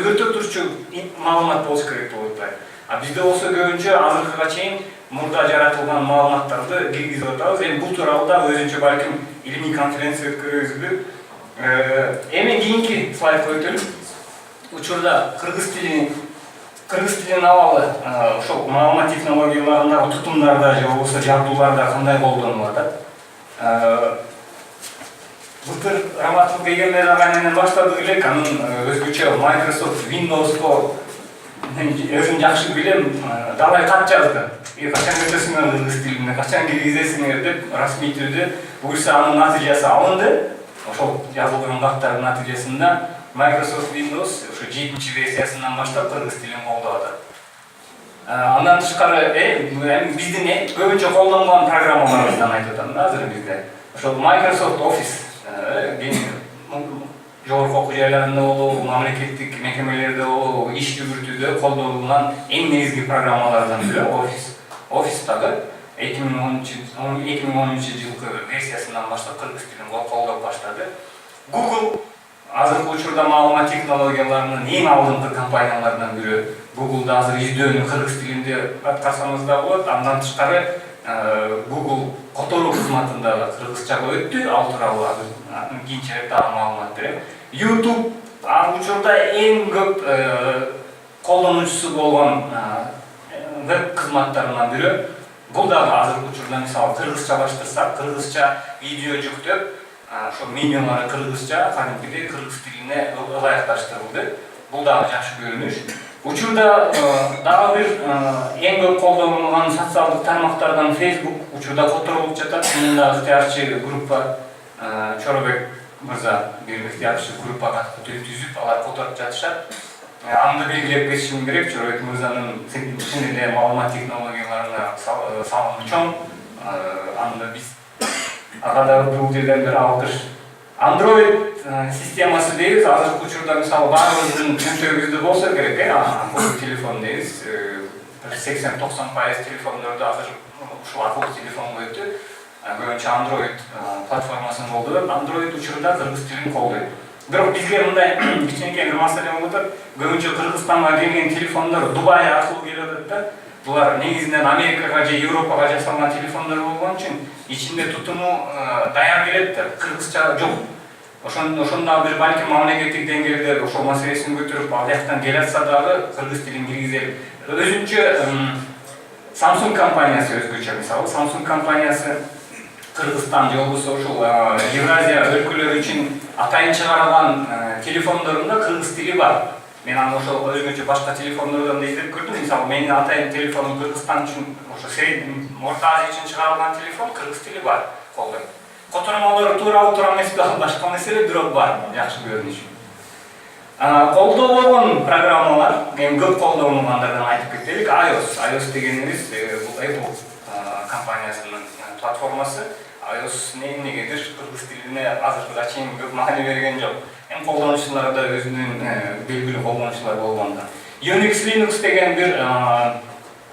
өзгөртө турчу маалымат болуш керек деп атпайбы. А бизде болсо көбүнчө азыркыга чейин мурда жаратылган маалыматтарды киргизип атабыз. Эми бул тууралуу да өзүнчө балким илимий конференция өткөрөбүзбү. Эми кийинки слайдка өтөлүп, учурда кыргыз тилинин абалы ошол маалымат технологияларындагы тутумдарда же болбосо жабдууларда кандай колдонулуп атат. Былтыр раматтылык эгемдер менен баштадык элек, анын өзгөчө Microsoft Windows'ко өзүм жакшы билем, далай кат жазды. Качан өтөсүңөр кыргыз тилине, качан киргизесиңер деп расмий түрдө буюрса анын натыйжасы алынды. Ошол жазылган каттардын натыйжасында Microsoft Windows ошо 7-чи версиясынан баштап кыргыз тилин колдоп атат. Андан тышкары биздин көбүнчө колдонгон программаларыбыздан айтып атам да азыр бизде. Ошол Microsoft Office жогорку окуу жайларында болобу, мамлекеттик мекемелерде болобу, иш жүгүртүүдө колдонулган эң негизги программалардан бири Office дагы 2010 жылкы версиясынан баштап кыргыз тилин колдоп баштады. Google азыркы учурда маалымат технологияларынын эң алдыңкы компаниялардан бири. Google'да азыр издөөнү кыргыз тилинде аткарсаңыз да болот. Андан тышкары Google которуу кызматында кыргызчага өттү, ал тууралуу кийинчерээк дагы маалымат берем. YouTube учурда эң көп колдонуучусу болгон веб кызматтарынан бири. Бул дагы азыркы учурда мисалы кыргызчалаштырсак, кыргызча видео жүктөп, ошо менюлары кыргызча, кадимкидей кыргыз тилине ылайыкташтырылды. Бул дагы жакшы көрүнүш. Учурда дагы бир эң көп колдонулган социалдык тармактардан Facebook учурда которулуп жатат. Мында ыктыярчы группа Чоробек мырза бир ыктыярчы группага түзүп, алар которуп жатышат. Аны белгилеп кетишим керек. Чоробек мырзанын чын эле маалымат технологияларына салымы чоң. Аны биз ага дагы бул жерден бир алкыш. Android системасы дейбиз, азыркы учурда мисалы баарыбыздын чөнтөгүбүздө болсо керек, акылдуу телефон дейбиз. 80-90% телефондордо азыр ушул акылдуу телефонго өтүп, көбүнчө Android платформасын колдоп, Android учурда кыргыз тилин колдойт. Бирок бизге мындай кичинекей бир маселе болуп атат. Көбүнчө Кыргызстанга келген телефондор Дубай аркылуу келип атат да. Булар негизинен Америкага же Европага жасалган телефондор болгон үчүн ичинде тутуму даяр келет да, кыргызча жок. Ошондо бир балким мамлекеттик деңгээлде ошол маселесин көтөрүп, ал жактан келатса дагы кыргыз тилин киргизели. Өзүнчө Samsung компаниясы өзгөчө мисалы, Samsung компаниясы Кыргызстан же болбосо ошол Евразия өлкөлөрү үчүн атайын чыгарылган телефондорунда кыргыз тили бар. Мен аны ошол өзгөчө башка телефондордон издеп көрдүм. Мисалы, менин атайын телефонум Кыргызстан үчүн, ошо Орто Азия үчүн чыгарылган телефон, кыргыз тили бар, колдойт. Котормолор туура эмес, башка маселе, бирок бар, жакшы көрүнүш. Колдоолгон программалар, эң көп колдонулгандардан айтып кетелик. iOS дегенибиз бул Apple компаниясынын платформасы. iOS негедир кыргыз тилине азыркыга чейин көп маани берген жок. Эң колдонуучулары да өзүнүн белгилүү колдонуучулар болгондо. Unix Linux деген бир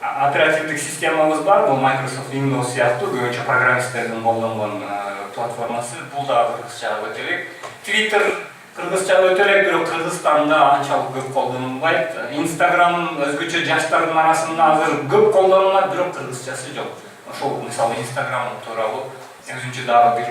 оперативдик системабыз бар. Бул Microsoft Windows сыяктуу көбүнчө программисттердин колдонгон платформасы. Бул да кыргызчага өтө элек. Twitter кыргызчага өтө элек, бирок Кыргызстанда анчалык көп колдонулбайт. Instagram өзгөчө жаштардын арасында азыр көп колдонулат, бирок кыргызчасы жок. Ошол мисалы Instagram тууралуу өзүнчө дагы бир